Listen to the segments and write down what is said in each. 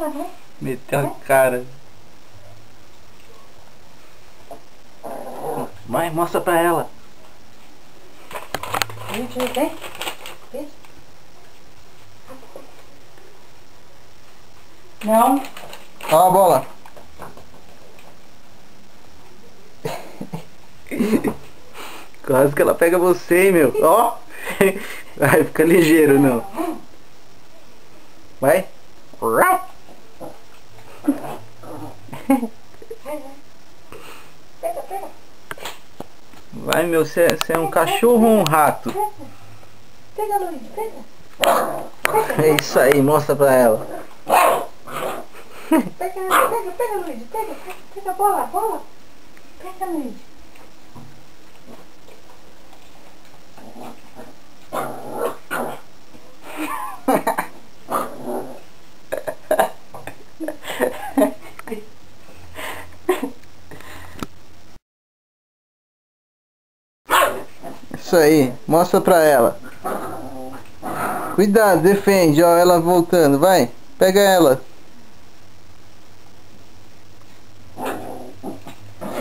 lá, vai. Meteu a cara. Mãe, mostra pra ela. Gente, vem. Vem. Não. Ó a bola. Quase que ela pega você, hein, meu. Ó. Vai, fica ligeiro, não. Vai. Vai, vai. Pega, pega. Vai, meu. Você é um cachorro ou um rato? Pega, Luiz, pega. É isso aí, mostra pra ela. Pega, pega, pega, Luiz. Pega, pega a bola, bola. Pega, Luiz. Isso aí, mostra pra ela. Cuidado, defende, ó, ela voltando, vai. Pega ela.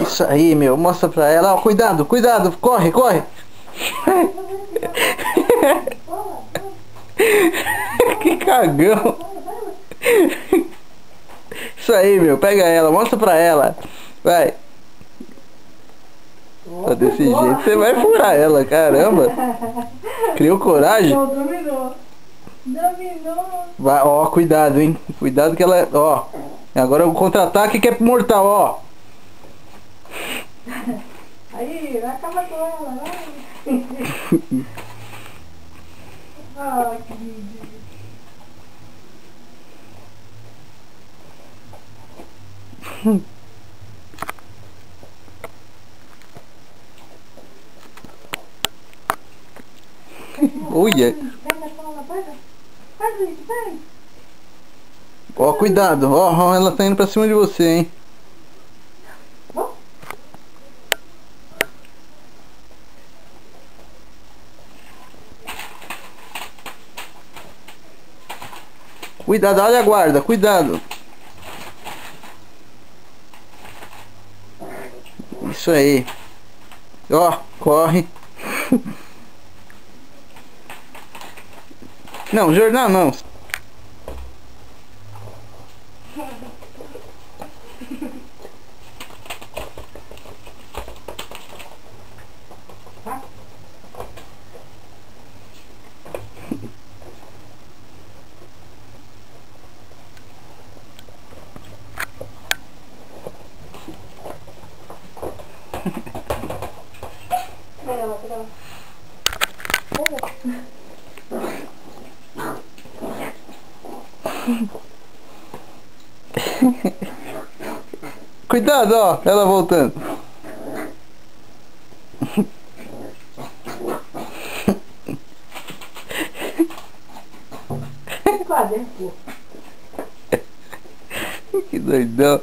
Isso aí, meu, mostra pra ela. Ó, cuidado, cuidado, corre, corre. Que cagão. Isso aí, meu, pega ela, mostra pra ela. Vai. Ó, desse jeito você vai furar ela, caramba. Criou coragem? Dominou. Dominou. Vai, ó, cuidado, hein. Cuidado que ela, ó. Agora o contra-ataque que é mortal, ó. Aí, vai acabar com ela, vai. Ah, que ridículo. Olha. Pega a bola, pega. Vai, Luiz, vai. Ó, cuidado, ó, ela tá indo pra cima de você, hein. Cuidado, olha a guarda, cuidado. Isso aí. Ó, corre. Não, jornal não. Pega ela, pega ela. Pega. Cuidado, ó, ela voltando. Quase, pô. Que doidão.